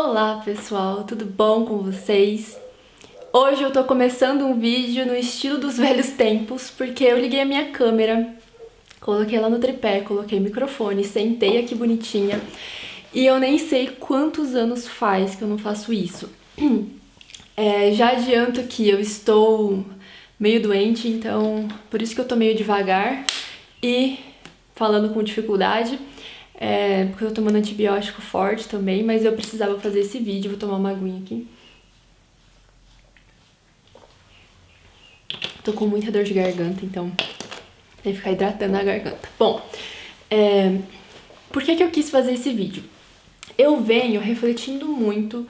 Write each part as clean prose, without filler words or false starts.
Olá pessoal, tudo bom com vocês? Hoje eu tô começando um vídeo no estilo dos velhos tempos, porque eu liguei a minha câmera, coloquei ela no tripé, coloquei o microfone, sentei aqui bonitinha e eu nem sei quantos anos faz que eu não faço isso. Já adianto que eu estou meio doente, então por isso que eu tô meio devagar e falando com dificuldade. Porque eu tô tomando antibiótico forte também, mas eu precisava fazer esse vídeo. Vou tomar uma aguinha aqui. Tô com muita dor de garganta, então tem que ficar hidratando a garganta. Bom, por que eu quis fazer esse vídeo? Eu venho refletindo muito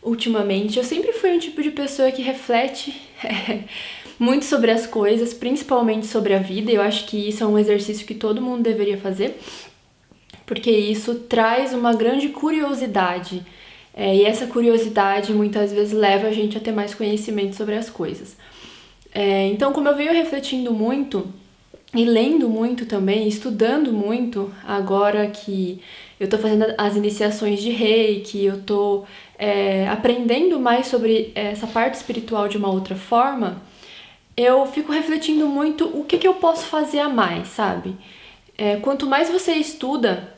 ultimamente. Eu sempre fui um tipo de pessoa que reflete muito sobre as coisas, principalmente sobre a vida. Eu acho que isso é um exercício que todo mundo deveria fazer, porque isso traz uma grande curiosidade. E essa curiosidade muitas vezes leva a gente a ter mais conhecimento sobre as coisas. Então, como eu venho refletindo muito e lendo muito também, estudando muito, agora que eu tô fazendo as iniciações de Reiki, eu tô aprendendo mais sobre essa parte espiritual de uma outra forma, eu fico refletindo muito o que eu posso fazer a mais, sabe? Quanto mais você estuda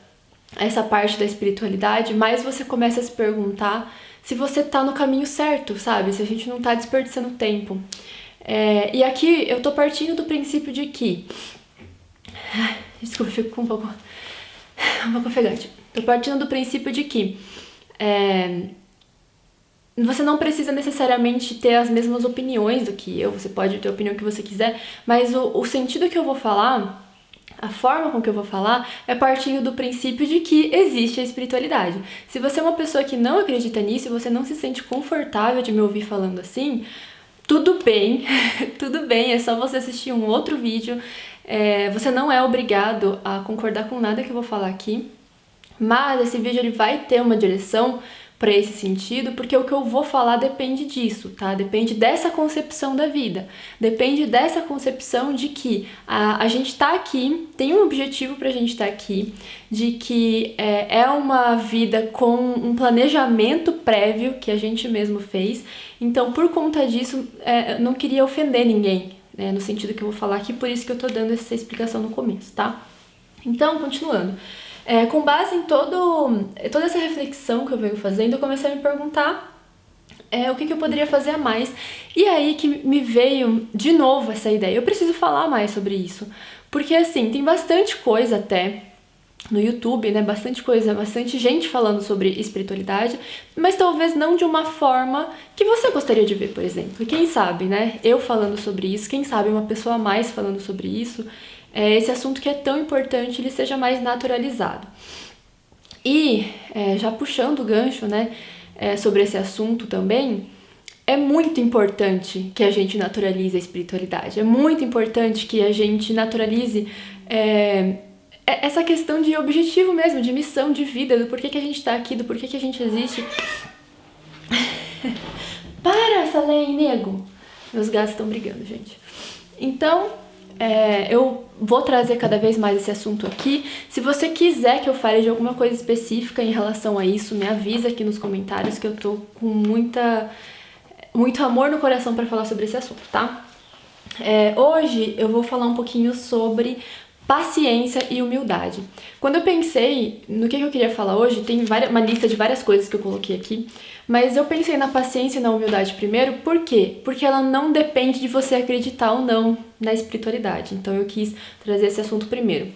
essa parte da espiritualidade, mais você começa a se perguntar se você tá no caminho certo, sabe? Se a gente não tá desperdiçando tempo. E aqui eu tô partindo do princípio de que... Desculpa, eu fico com um pouco ofegante. Tô partindo do princípio de que você não precisa necessariamente ter as mesmas opiniões do que eu, você pode ter a opinião que você quiser, mas o sentido que eu vou falar, a forma com que eu vou falar, é partindo do princípio de que existe a espiritualidade. Se você é uma pessoa que não acredita nisso e você não se sente confortável de me ouvir falando assim, tudo bem, tudo bem, é só você assistir um outro vídeo. Você não é obrigado a concordar com nada que eu vou falar aqui, mas esse vídeo ele vai ter uma direção para esse sentido, porque o que eu vou falar depende disso, tá? Depende dessa concepção da vida, depende dessa concepção de que a gente tá aqui, tem um objetivo pra gente estar aqui, de que é uma vida com um planejamento prévio que a gente mesmo fez. Então, por conta disso, eu não queria ofender ninguém, né, no sentido que eu vou falar aqui, por isso que eu tô dando essa explicação no começo, tá? Então, continuando. Com base em toda essa reflexão que eu venho fazendo, eu comecei a me perguntar o que eu poderia fazer a mais. E aí que me veio de novo essa ideia. Eu preciso falar mais sobre isso. Porque, assim, tem bastante coisa até no YouTube, né? Bastante coisa, bastante gente falando sobre espiritualidade, mas talvez não de uma forma que você gostaria de ver, por exemplo. E quem sabe, né? Eu falando sobre isso, quem sabe uma pessoa a mais falando sobre isso, esse assunto que é tão importante, ele seja mais naturalizado. E, já puxando o gancho, né, sobre esse assunto também, é muito importante que a gente naturalize a espiritualidade, é muito importante que a gente naturalize essa questão de objetivo mesmo, de missão de vida, do porquê que a gente tá aqui, do porquê que a gente existe. Para, Salém, nego! Meus gatos estão brigando, gente. Então, eu vou trazer cada vez mais esse assunto aqui. Se você quiser que eu fale de alguma coisa específica em relação a isso, me avisa aqui nos comentários que eu tô com muito amor no coração para falar sobre esse assunto, tá? Hoje eu vou falar um pouquinho sobre paciência e humildade. Quando eu pensei no que eu queria falar hoje, tem uma lista de várias coisas que eu coloquei aqui, mas eu pensei na paciência e na humildade primeiro, por quê? Porque ela não depende de você acreditar ou não na espiritualidade, então eu quis trazer esse assunto primeiro.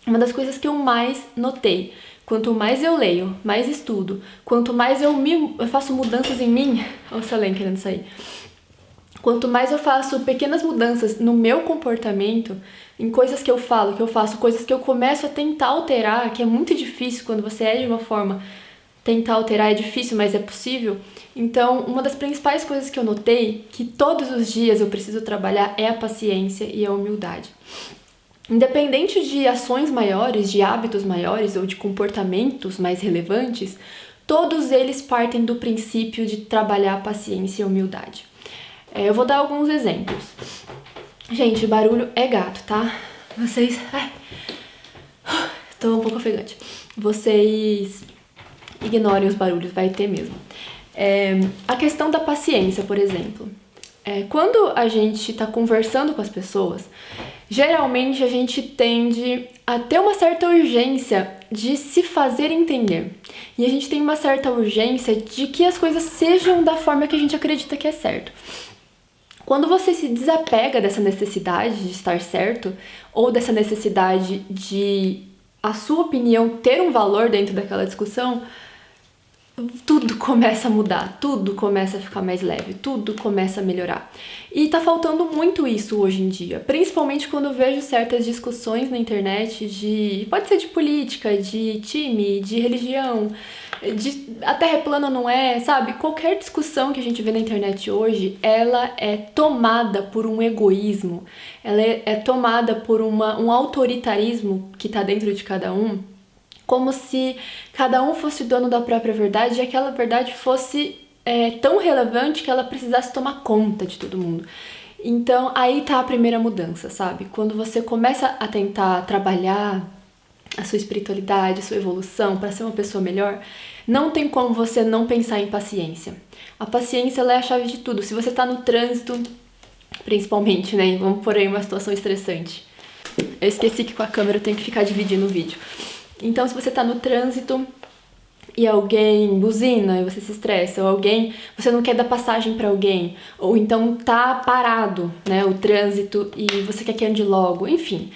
Uma das coisas que eu mais notei, quanto mais eu leio, mais estudo, quanto mais eu faço mudanças em mim, olha o Salém querendo sair, quanto mais eu faço pequenas mudanças no meu comportamento, em coisas que eu falo, que eu faço, coisas que eu começo a tentar alterar, que é muito difícil quando você é de uma forma, tentar alterar é difícil, mas é possível. Então, uma das principais coisas que eu notei, que todos os dias eu preciso trabalhar, é a paciência e a humildade. Independente de ações maiores, de hábitos maiores ou de comportamentos mais relevantes, todos eles partem do princípio de trabalhar a paciência e a humildade. Eu vou dar alguns exemplos. Gente, barulho é gato, tá? Vocês... tô um pouco ofegante. Vocês ignorem os barulhos, vai ter mesmo. A questão da paciência, por exemplo. Quando a gente está conversando com as pessoas, geralmente a gente tende a ter uma certa urgência de se fazer entender. E a gente tem uma certa urgência de que as coisas sejam da forma que a gente acredita que é certo. Quando você se desapega dessa necessidade de estar certo, ou dessa necessidade de a sua opinião ter um valor dentro daquela discussão, tudo começa a mudar, tudo começa a ficar mais leve, tudo começa a melhorar. E tá faltando muito isso hoje em dia, principalmente quando eu vejo certas discussões na internet pode ser de política, de time, de religião, a Terra é plana ou não é, sabe? Qualquer discussão que a gente vê na internet hoje, ela é tomada por um egoísmo, ela é tomada por um autoritarismo que tá dentro de cada um, como se cada um fosse dono da própria verdade e aquela verdade fosse tão relevante que ela precisasse tomar conta de todo mundo. Então, aí tá a primeira mudança, sabe? Quando você começa a tentar trabalhar a sua espiritualidade, a sua evolução para ser uma pessoa melhor, não tem como você não pensar em paciência. A paciência, ela é a chave de tudo. Se você tá no trânsito, principalmente, né? Vamos por aí uma situação estressante. Eu esqueci que com a câmera eu tenho que ficar dividindo o vídeo. Então, se você tá no trânsito e alguém buzina e você se estressa, ou você não quer dar passagem pra alguém, ou então tá parado, né, o trânsito e você quer que ande logo, enfim.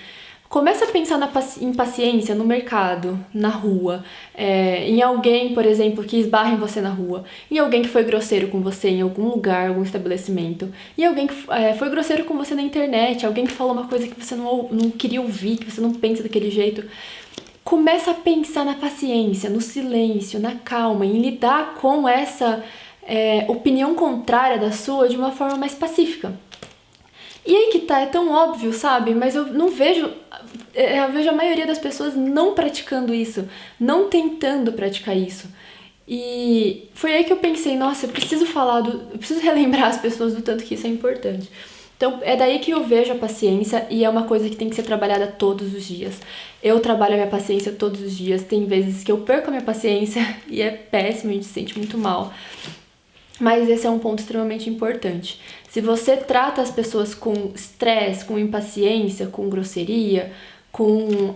Começa a pensar em paciência no mercado, na rua, em alguém, por exemplo, que esbarra em você na rua, em alguém que foi grosseiro com você em algum lugar, algum estabelecimento, em alguém que foi grosseiro com você na internet, alguém que falou uma coisa que você não queria ouvir, que você não pensa daquele jeito. Começa a pensar na paciência, no silêncio, na calma, em lidar com essa opinião contrária da sua de uma forma mais pacífica. E aí que tá, é tão óbvio, sabe? Mas eu não vejo... Eu vejo a maioria das pessoas não praticando isso, não tentando praticar isso. E foi aí que eu pensei, nossa, eu preciso relembrar as pessoas do tanto que isso é importante. Então, é daí que eu vejo a paciência e é uma coisa que tem que ser trabalhada todos os dias. Eu trabalho a minha paciência todos os dias, tem vezes que eu perco a minha paciência e é péssimo, a gente se sente muito mal. Mas esse é um ponto extremamente importante. Se você trata as pessoas com estresse, com impaciência, com grosseria, com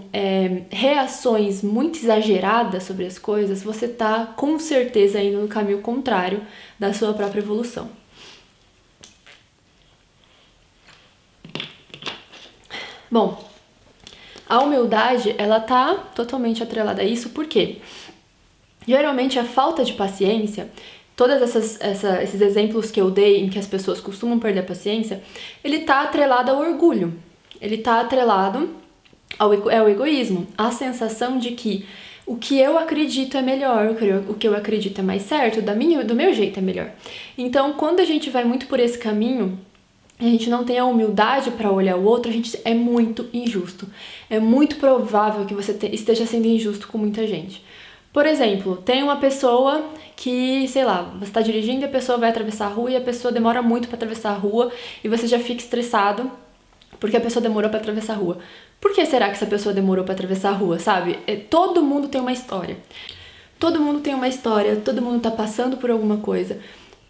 reações muito exageradas sobre as coisas, você tá com certeza indo no caminho contrário da sua própria evolução. Bom, a humildade, ela tá totalmente atrelada a isso, porque geralmente a falta de paciência, todos esses exemplos que eu dei em que as pessoas costumam perder a paciência, ele tá atrelado ao orgulho, ele tá atrelado ao egoísmo, à sensação de que o que eu acredito é melhor, o que eu acredito é mais certo, do meu jeito é melhor. Então, quando a gente vai muito por esse caminho, a gente não tem a humildade para olhar o outro, a gente é muito injusto. É muito provável que você esteja sendo injusto com muita gente. Por exemplo, tem uma pessoa que, sei lá, você está dirigindo e a pessoa vai atravessar a rua e a pessoa demora muito para atravessar a rua e você já fica estressado porque a pessoa demorou para atravessar a rua. Por que será que essa pessoa demorou para atravessar a rua, sabe? Todo mundo tem uma história. Todo mundo tem uma história, todo mundo tá passando por alguma coisa.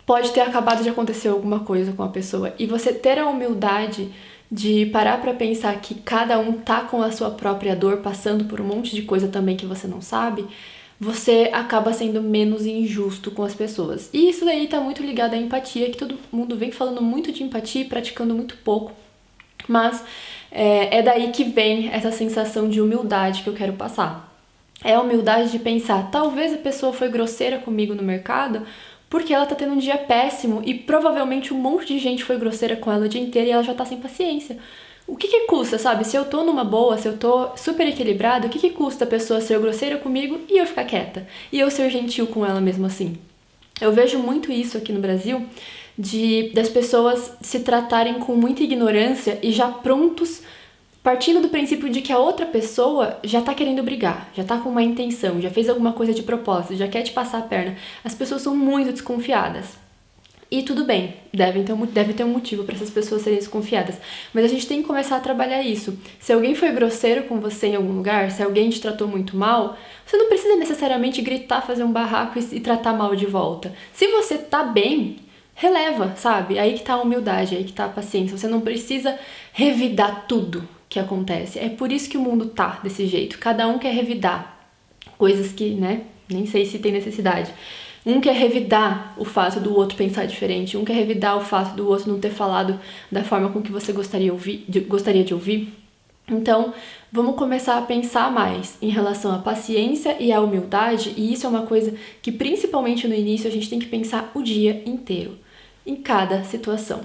Pode ter acabado de acontecer alguma coisa com a pessoa. E você ter a humildade de parar pra pensar que cada um tá com a sua própria dor, passando por um monte de coisa também que você não sabe, você acaba sendo menos injusto com as pessoas. E isso daí tá muito ligado à empatia, que todo mundo vem falando muito de empatia e praticando muito pouco. Mas é daí que vem essa sensação de humildade que eu quero passar. É a humildade de pensar, talvez a pessoa foi grosseira comigo no mercado porque ela tá tendo um dia péssimo e provavelmente um monte de gente foi grosseira com ela o dia inteiro e ela já tá sem paciência. O que custa, sabe? Se eu tô numa boa, se eu tô super equilibrada, o que custa a pessoa ser grosseira comigo e eu ficar quieta? E eu ser gentil com ela mesmo assim? Eu vejo muito isso aqui no Brasil, das pessoas se tratarem com muita ignorância e já prontos, partindo do princípio de que a outra pessoa já tá querendo brigar, já tá com uma intenção, já fez alguma coisa de propósito, já quer te passar a perna. As pessoas são muito desconfiadas. E tudo bem, deve ter um motivo para essas pessoas serem desconfiadas. Mas a gente tem que começar a trabalhar isso. Se alguém foi grosseiro com você em algum lugar, se alguém te tratou muito mal, você não precisa necessariamente gritar, fazer um barraco e tratar mal de volta. Se você tá bem, releva, sabe? Aí que tá a humildade, aí que tá a paciência. Você não precisa revidar tudo que acontece. É por isso que o mundo tá desse jeito. Cada um quer revidar coisas que, né, nem sei se tem necessidade. Um quer revidar o fato do outro pensar diferente, um quer revidar o fato do outro não ter falado da forma com que você gostaria de ouvir. Então, vamos começar a pensar mais em relação à paciência e à humildade, e isso é uma coisa que, principalmente no início, a gente tem que pensar o dia inteiro, em cada situação.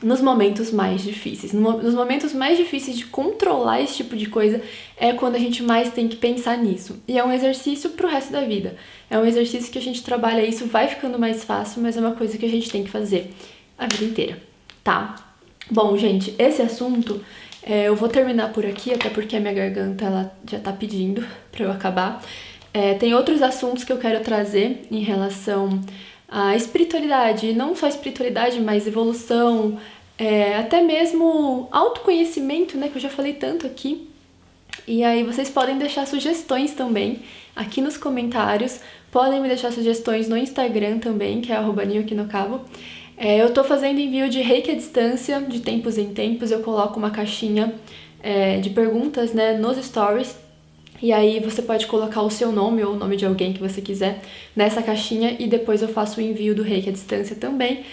Nos momentos mais difíceis. Nos momentos mais difíceis de controlar esse tipo de coisa é quando a gente mais tem que pensar nisso. E é um exercício pro resto da vida. É um exercício que a gente trabalha isso, vai ficando mais fácil, mas é uma coisa que a gente tem que fazer a vida inteira, tá? Bom, gente, esse assunto eu vou terminar por aqui, até porque a minha garganta ela já tá pedindo pra eu acabar. Tem outros assuntos que eu quero trazer em relação à espiritualidade, não só espiritualidade, mas evolução, até mesmo autoconhecimento, né, que eu já falei tanto aqui. E aí vocês podem deixar sugestões também aqui nos comentários, podem me deixar sugestões no Instagram também, que é @nioquinocabo. Eu tô fazendo envio de reiki à distância, de tempos em tempos, eu coloco uma caixinha de perguntas, né, nos stories. E aí você pode colocar o seu nome ou o nome de alguém que você quiser nessa caixinha e depois eu faço o envio do reiki à distância também.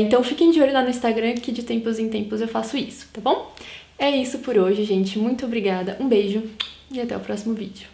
Então fiquem de olho lá no Instagram que de tempos em tempos eu faço isso, tá bom? É isso por hoje, gente. Muito obrigada, um beijo e até o próximo vídeo.